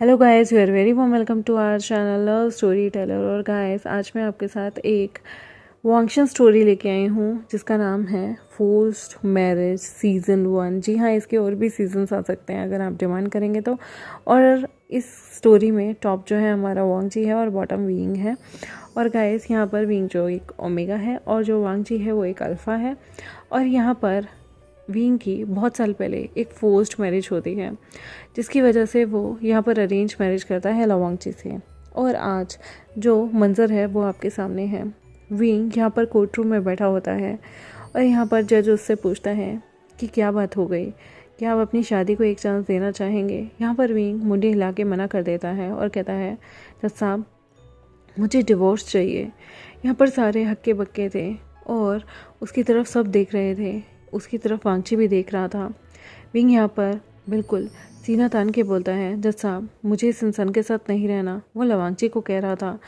Hello guys, you are very warm welcome to our channel love story teller. और guys, आज मैं आपके साथ एक वांगशन स्टोरी लेके आई हूँ जिसका नाम है फोर्स्ड मैरिज सीज़न 1। जी हाँ, इसके और भी सीजन्स आ सकते हैं अगर आप डिमांड करेंगे तो। और इस स्टोरी में टॉप जो है हमारा वांग जी है और बॉटम विंग है। और गाइस, यहाँ पर विंग जो एक ओमेगा है और जो वांग जी है वो एक अल्फ़ा है। और यहाँ पर विंग की बहुत साल पहले एक फोर्स्ड मैरिज होती है जिसकी वजह से वो यहाँ पर अरेंज मैरिज करता है लवांगची से। और आज जो मंज़र है वो आपके सामने है। विंग यहाँ पर कोर्ट रूम में बैठा होता है और यहाँ पर जज उससे पूछता है कि क्या बात हो गई, क्या आप अपनी शादी को एक चांस देना चाहेंगे। यहाँ पर विंग मुंडी हिला के मना कर देता है और कहता है, जज साहब मुझे डिवोर्स चाहिए। यहाँ पर सारे हक्के बक्के थे और उसकी तरफ सब देख रहे थे, उसकी तरफ वांगची भी देख रहा था। विंग यहाँ पर बिल्कुल सीना तान के बोलता है, जज साहब मुझे इस इंसान के साथ नहीं रहना। वो लवांगची को कह रहा था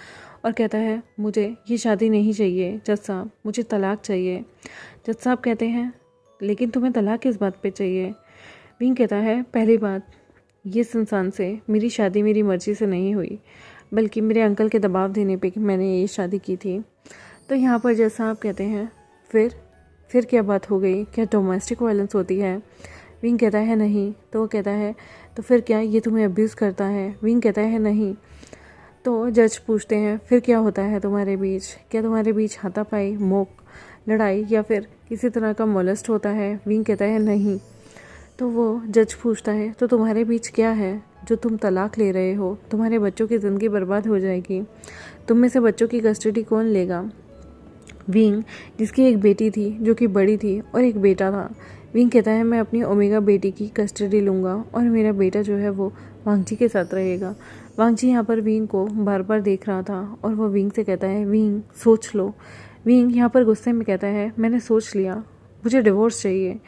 और कहता है, मुझे ये शादी नहीं चाहिए जज साहब, मुझे तलाक चाहिए। जज साहब कहते हैं, लेकिन तुम्हें तलाक किस बात पे चाहिए। विंग कहता है, पहली बात, ये इस इंसान से मेरी शादी मेरी मर्ज़ी से नहीं हुई, बल्कि मेरे अंकल के दबाव देने पे मैंने ये शादी की थी। तो यहाँ पर जज साहब कहते हैं, फिर क्या बात हो गई, क्या डोमेस्टिक वायलेंस होती है। विंग कहता है नहीं। तो वो कहता है, तो फिर क्या ये तुम्हें अब्यूज़ करता है। विंग कहता है नहीं। तो जज पूछते हैं, फिर क्या होता है तुम्हारे बीच, क्या तुम्हारे बीच हाथापाई, मोक, लड़ाई या फिर किसी तरह का मोलेस्ट होता है। विंग कहता है नहीं। तो वो जज पूछता है, तो तुम्हारे बीच क्या है जो तुम तलाक ले रहे हो, तुम्हारे बच्चों की ज़िंदगी बर्बाद हो जाएगी, तुम में से बच्चों की कस्टडी कौन लेगा। विंग, जिसकी एक बेटी थी जो कि बड़ी थी और एक बेटा था, विंग कहता है, मैं अपनी ओमेगा बेटी की कस्टडी लूँगा और मेरा बेटा जो है वो वांगची के साथ रहेगा। वांगची यहाँ पर विंग को बार बार देख रहा था और वो विंग से कहता है, विंग सोच लो। विंग यहाँ पर गुस्से में कहता है, मैंने सोच लिया, मुझे डिवोर्स चाहिए।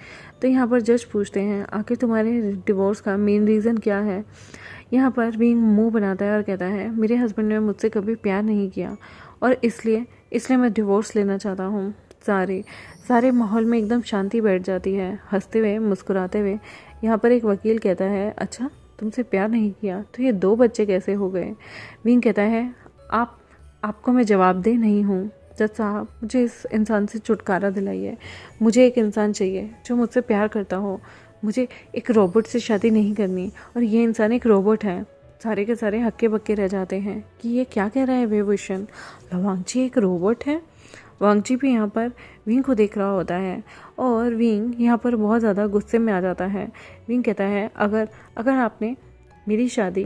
तो यहाँ पर जज पूछते हैं, आखिर तुम्हारे डिवोर्स का मेन रीज़न क्या है। यहाँ पर विंग मुंह बनाता है और कहता है, मेरे हस्बैंड ने मुझसे कभी प्यार नहीं किया और इसलिए मैं डिवोर्स लेना चाहता हूँ। सारे माहौल में एकदम शांति बैठ जाती है। हंसते हुए मुस्कुराते हुए यहाँ पर एक वकील कहता है, अच्छा तुमसे प्यार नहीं किया तो ये 2 बच्चे कैसे हो गए। विंग कहता है, आपको मैं जवाबदेह नहीं हूँ जज साहब, मुझे इस इंसान से छुटकारा दिलाइए। मुझे एक इंसान चाहिए जो मुझसे प्यार करता हो। मुझे एक रोबोट से शादी नहीं करनी और ये इंसान एक रोबोट है। सारे के सारे हक्के बक्के रह जाते हैं कि ये क्या कह रहा है विभूषण, लवांगची एक रोबोट है। वांगची भी यहाँ पर विंग को देख रहा होता है और विंग यहाँ पर बहुत ज़्यादा गुस्से में आ जाता है। विंग कहता है, अगर आपने मेरी शादी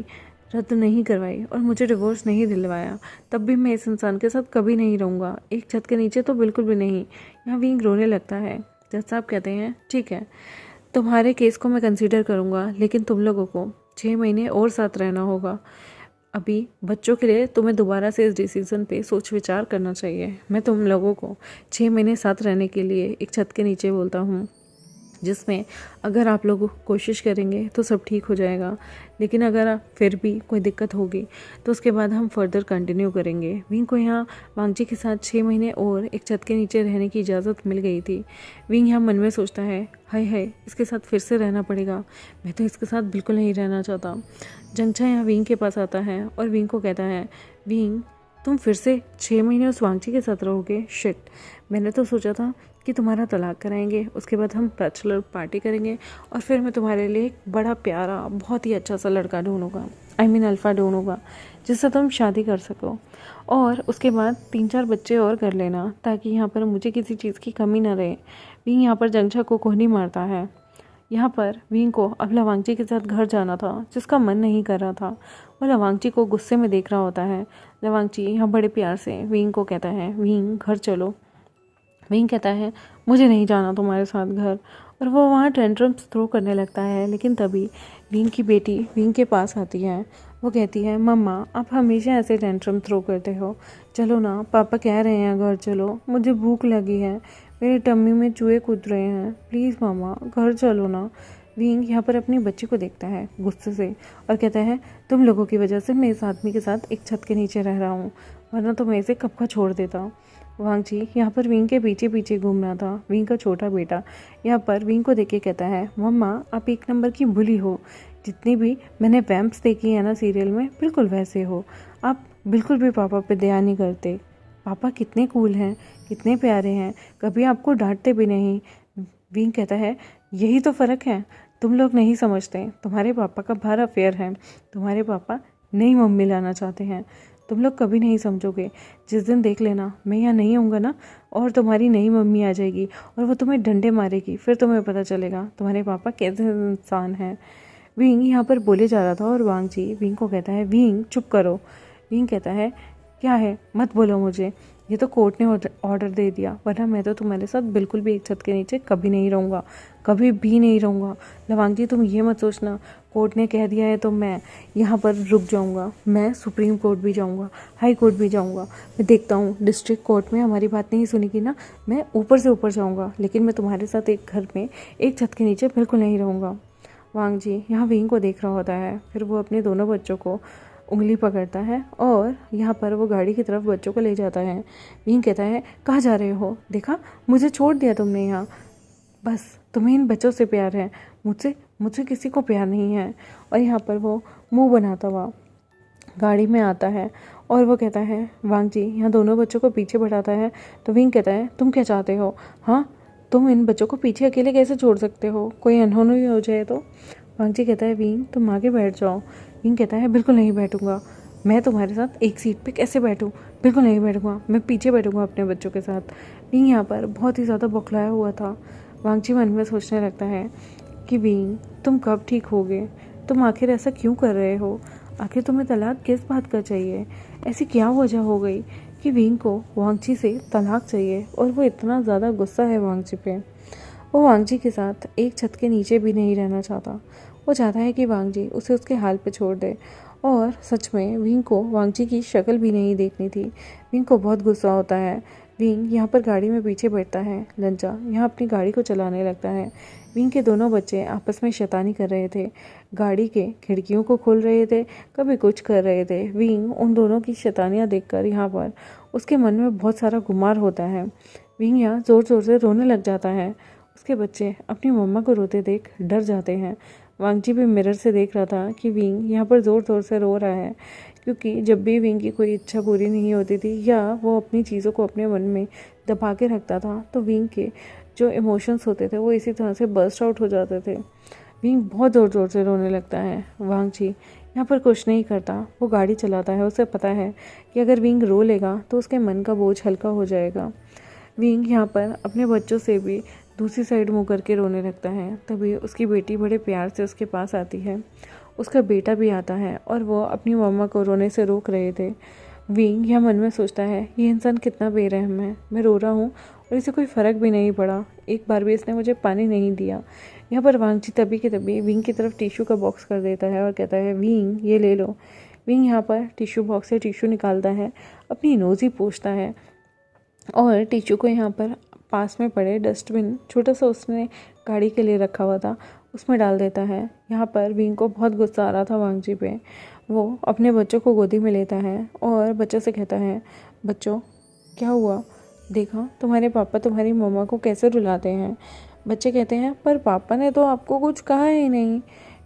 रद्द नहीं करवाई और मुझे डिवोर्स नहीं दिलवाया तब भी मैं इस इंसान के साथ कभी नहीं रहूँगा, एक छत के नीचे तो बिल्कुल भी नहीं। यहाँ विंग रोने लगता है। जज साहब कहते हैं, ठीक है, तुम्हारे केस को मैं कंसीडर करूँगा, लेकिन तुम लोगों को 6 महीने और साथ रहना होगा। अभी बच्चों के लिए तुम्हें दोबारा से इस डिसीज़न पे सोच विचार करना चाहिए। मैं तुम लोगों को 6 महीने साथ रहने के लिए एक छत के नीचे बोलता हूँ, जिसमें अगर आप लोग कोशिश करेंगे तो सब ठीक हो जाएगा, लेकिन अगर फिर भी कोई दिक्कत होगी तो उसके बाद हम फर्दर कंटिन्यू करेंगे। विंग को यहाँ वांगची के साथ 6 महीने और एक छत के नीचे रहने की इजाज़त मिल गई थी। विंग यहाँ मन में सोचता है, हाय इसके साथ फिर से रहना पड़ेगा, मैं तो इसके साथ बिल्कुल नहीं रहना चाहता। जंगछा यहाँ विंग के पास आता है और विंग को कहता है, विंग तुम फिर से 6 महीने उस वांगची के साथ रहोगे। शिट, मैंने तो सोचा था कि तुम्हारा तलाक कराएंगे, उसके बाद हम बैचलर पार्टी करेंगे और फिर मैं तुम्हारे लिए एक बड़ा प्यारा बहुत ही अच्छा सा लड़का ढूंढूंगा, अल्फ़ा ढूंढूंगा जिससे तुम शादी कर सको और उसके बाद 3-4 बच्चे और कर लेना, ताकि यहाँ पर मुझे किसी चीज़ की कमी ना रहे। विंग यहाँ पर जंगछा को कोहनी मारता है। यहाँ पर विंग को अब लवांगची के साथ घर जाना था जिसका मन नहीं कर रहा था। वो लवांगची को गुस्से में देख रहा होता है। लवांगची यहाँ बड़े प्यार से विंग को कहता है, विंग घर चलो। विंग कहता है, मुझे नहीं जाना तुम्हारे साथ घर, और वो वहाँ टेंट्रम्स थ्रो करने लगता है। लेकिन तभी विंग की बेटी विंग के पास आती है। वो कहती है, मम्मा आप हमेशा ऐसे टेंट्रम थ्रो करते हो, चलो ना, पापा कह रहे हैं घर चलो, मुझे भूख लगी है, मेरी टम्मी में चूहे कूद रहे हैं, प्लीज़ मामा घर चलो ना। विंग यहाँ पर अपनी बच्ची को देखता है गुस्से से और कहता है, तुम लोगों की वजह से मैं इस आदमी के साथ एक छत के नीचे रह रहा हूँ, वरना तो मैं इसे कब का छोड़ देता। वांगची यहाँ पर विंग के पीछे पीछे घूम रहा था। विंग का छोटा बेटा यहाँ पर विंग को देख के कहता है, मम्मा आप 1 नंबर की बुली हो, जितनी भी मैंने वैम्प्स देखी है ना सीरियल में, बिल्कुल वैसे हो। आप बिल्कुल भी पापा पे दया नहीं करते। पापा कितने कूल हैं, कितने प्यारे हैं, कभी आपको डांटते भी नहीं। विंग कहता है यही तो फ़र्क है, तुम लोग नहीं समझते। तुम्हारे पापा का बाहर अफेयर है, तुम्हारे पापा नई मम्मी लाना चाहते हैं। तुम लोग कभी नहीं समझोगे। जिस दिन देख लेना मैं यहाँ नहीं होऊंगा ना, और तुम्हारी नई मम्मी आ जाएगी और वो तुम्हें डंडे मारेगी, फिर तुम्हें पता चलेगा तुम्हारे पापा कैसे इंसान हैं। विंग यहाँ पर बोले जा रहा था और वांग जी विंग को कहता है विंग चुप करो। विंग कहता है क्या है, मत बोलो मुझे, ये तो कोर्ट ने ऑर्डर दे दिया, वरना मैं तो तुम्हारे साथ बिल्कुल भी एक छत के नीचे कभी नहीं रहूँगा, कभी भी नहीं रहूँगा। लवांग जी तुम ये मत सोचना, कोर्ट ने कह दिया है तो मैं यहाँ पर रुक जाऊँगा। मैं सुप्रीम कोर्ट भी जाऊँगा, हाई कोर्ट भी जाऊँगा। मैं देखता हूँ डिस्ट्रिक्ट कोर्ट में हमारी बात नहीं सुनेगी ना, मैं ऊपर से ऊपर जाऊँगा, लेकिन मैं तुम्हारे साथ एक घर में एक छत के नीचे बिल्कुल नहीं रहूँगा। वांग जी यहाँ विंग को देख रहा होता है, फिर वो अपने दोनों बच्चों को उंगली पकड़ता है और यहाँ पर वो गाड़ी की तरफ बच्चों को ले जाता है। विंग कहता है कहाँ जा रहे हो, देखा मुझे छोड़ दिया तुमने यहाँ, बस तुम्हें इन बच्चों से प्यार है, मुझसे मुझसे किसी को प्यार नहीं है। और यहाँ पर वो मुंह बनाता हुआ गाड़ी में आता है और वो कहता है वांग जी यहाँ दोनों बच्चों को पीछे बढ़ाता है। तो विंग कहता है तुम क्या चाहते हो, हाँ तुम इन बच्चों को पीछे अकेले कैसे छोड़ सकते हो, कोई अनहोनी हो जाए तो। वांग जी कहता है विंग तुम आगे बैठ जाओ। विंग कहता है बिल्कुल नहीं बैठूंगा, मैं तुम्हारे साथ एक सीट पे कैसे बैठूं, बिल्कुल नहीं बैठूंगा, मैं पीछे बैठूंगा अपने बच्चों के साथ। विंग यहाँ पर बहुत ही ज़्यादा बौखलाया हुआ था। वांग जी मन में सोचने लगता है कि विंग तुम कब ठीक होगे, तुम आखिर ऐसा क्यों कर रहे हो, आखिर तुम्हें तलाक किस बात का चाहिए, ऐसी क्या वजह हो गई कि विंग को वांग जी से तलाक चाहिए और वो इतना ज़्यादा गुस्सा है वांग जी पे। वो वांग जी के साथ एक छत के नीचे भी नहीं रहना चाहता। वो चाहता है कि वांग जी उसे उसके हाल पे छोड़ दे। और सच में विंग को वांग जी की शक्ल भी नहीं देखनी थी। विंग को बहुत गुस्सा होता है। विंग यहाँ पर गाड़ी में पीछे बैठता है। लंचा यहाँ अपनी गाड़ी को चलाने लगता है। विंग के दोनों बच्चे आपस में शैतानी कर रहे थे, गाड़ी के खिड़कियों को खोल रहे थे, कभी कुछ कर रहे थे। विंग उन दोनों की शैतानियाँ देखकर यहाँ पर उसके मन में बहुत सारा गुमार होता है। विंग यहाँ ज़ोर ज़ोर से रोने लग जाता है। उसके बच्चे अपनी मम्मा को रोते देख डर जाते हैं। वांग जी भी मिरर से देख रहा था कि विंग यहाँ पर ज़ोर ज़ोर से रो रहा है, क्योंकि जब भी विंग की कोई इच्छा पूरी नहीं होती थी या वो अपनी चीज़ों को अपने मन में दबा के रखता था, तो विंग के जो इमोशंस होते थे वो इसी तरह से बर्स्ट आउट हो जाते थे। विंग बहुत ज़ोर ज़ोर से रोने लगता है। वांग जी यहाँ पर कुछ नहीं करता, वो गाड़ी चलाता है। उसे पता है कि अगर विंग रो लेगा तो उसके मन का बोझ हल्का हो जाएगा। विंग यहाँ पर अपने बच्चों से भी दूसरी साइड मुँह करके रोने लगता है। तभी उसकी बेटी बड़े प्यार से उसके पास आती है। उसका बेटा भी आता है और वो अपनी मम्मा को रोने से रोक रहे थे। विंग यह मन में सोचता है ये इंसान कितना बेरहम है, मैं रो रहा हूँ और इसे कोई फ़र्क भी नहीं पड़ा, एक बार भी इसने मुझे पानी नहीं दिया। यहाँ पर वांग जी तभी के तभी विंग की तरफ टिश्यू का बॉक्स कर देता है और कहता है विंग ये ले लो। विंग यहाँ पर टिश्यू बॉक्स से टिश्यू निकालता है, अपनी नोज़ी पोंछता है और टिश्यू को यहाँ पर पास में पड़े डस्टबिन छोटा सा उसने गाड़ी के लिए रखा हुआ था उसमें डाल देता है। यहाँ पर विंग को बहुत गुस्सा आ रहा था वांग जी पे। वो अपने बच्चों को गोदी में लेता है और बच्चों से कहता है बच्चों क्या हुआ, देखा तुम्हारे पापा तुम्हारी मम्मा को कैसे रुलाते हैं। बच्चे कहते हैं पर पापा ने तो आपको कुछ कहा ही नहीं।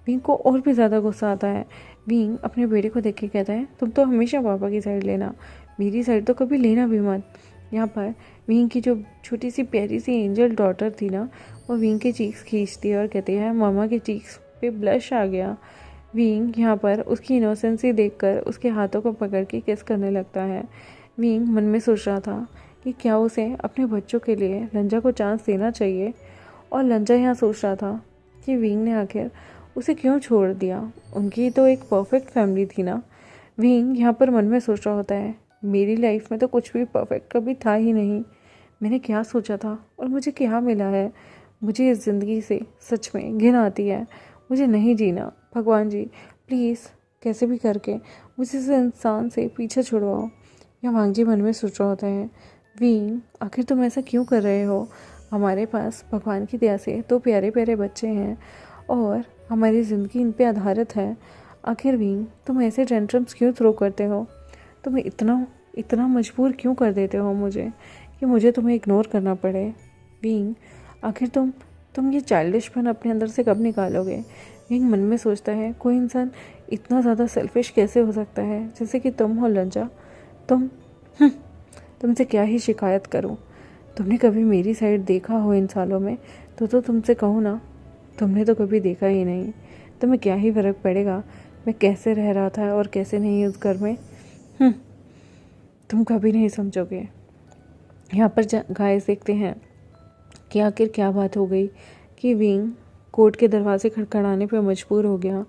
विंग को और भी ज़्यादा गुस्सा आता है। विंग अपने बेटे को देख के कहता है तुम तो हमेशा पापा की साइड लेना, मेरी साइड तो कभी लेना भी मत। यहाँ पर विंग की जो छोटी सी प्यारी सी एंजल डॉटर थी ना, वो विंग के चीक्स खींचती है और कहती है मामा के चीक्स पे ब्लश आ गया। विंग यहाँ पर उसकी इनोसेंसी देखकर उसके हाथों को पकड़ के किस करने लगता है। विंग मन में सोच रहा था कि क्या उसे अपने बच्चों के लिए लंजा को चांस देना चाहिए, और लंजा यहाँ सोच रहा था कि विंग ने आखिर उसे क्यों छोड़ दिया, उनकी तो एक परफेक्ट फैमिली थी ना। विंग यहाँ पर मन में सोच रहा होता है मेरी लाइफ में तो कुछ भी परफेक्ट कभी था ही नहीं, मैंने क्या सोचा था और मुझे क्या मिला है। मुझे इस ज़िंदगी से सच में घिन आती है, मुझे नहीं जीना। भगवान जी प्लीज़ कैसे भी करके मुझे इस इंसान से पीछे छुड़वाओ। या वांग जी मन में सोच रहा होता है विंग आखिर तुम ऐसा क्यों कर रहे हो, हमारे पास भगवान की दया से तो प्यारे प्यारे बच्चे हैं और हमारी ज़िंदगी इन पे आधारित है। आखिर विंग तुम ऐसे टेंट्रम्स क्यों थ्रो करते हो, तुम इतना मजबूर क्यों कर देते हो मुझे कि मुझे तुम्हें इग्नोर करना पड़े। विंग आखिर तुम ये चाइल्डिशपन अपने अंदर से कब निकालोगे। विंग मन में सोचता है कोई इंसान इतना ज़्यादा सेल्फिश कैसे हो सकता है, जैसे कि तुम हो लंजा। तुम तुमसे क्या ही शिकायत करूं। तुमने कभी मेरी साइड देखा हो इन सालों में तो तुमसे कहूँ ना, तुमने तो कभी देखा ही नहीं। तुम्हें क्या ही फ़र्क पड़ेगा मैं कैसे रह रहा था और कैसे नहीं उस घर में। तुम कभी नहीं समझोगे। यहाँ पर गाइस देखते हैं कि आखिर क्या बात हो गई कि विंग कोर्ट के दरवाजे खड़खड़ाने पर मजबूर हो गया।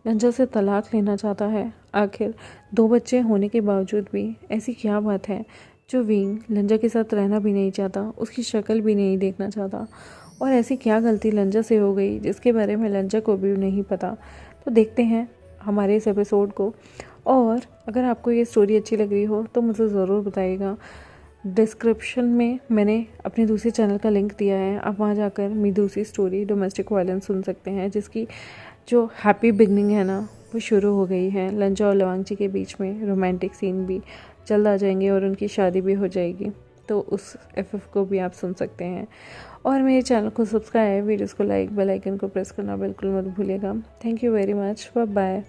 लंजा से तलाक लेना चाहता है। आखिर 2 बच्चे होने के बावजूद भी ऐसी क्या बात है जो विंग लंजा के साथ रहना भी नहीं चाहता, उसकी शक्ल भी नहीं देखना चाहता। और ऐसी क्या गलती लंजा से हो गई जिसके बारे में लंजा को भी नहीं पता। तो देखते हैं हमारे इस एपिसोड को। और अगर आपको ये स्टोरी अच्छी लग रही हो तो मुझे ज़रूर बताइएगा। डिस्क्रिप्शन में मैंने अपने दूसरे चैनल का लिंक दिया है, आप वहाँ जाकर मेरी दूसरी स्टोरी डोमेस्टिक वायलेंस सुन सकते हैं, जिसकी जो हैप्पी बिगनिंग है ना वो शुरू हो गई है। लंजा और लवांगची के बीच में रोमांटिक सीन भी जल्द आ जाएंगे और उनकी शादी भी हो जाएगी। तो उस एफएफ को भी आप सुन सकते हैं। और मेरे चैनल को सब्सक्राइब, वीडियोज़ को लाइक, बेल आइकन को प्रेस करना बिल्कुल मत भूलिएगा। Thank you very much, bye bye.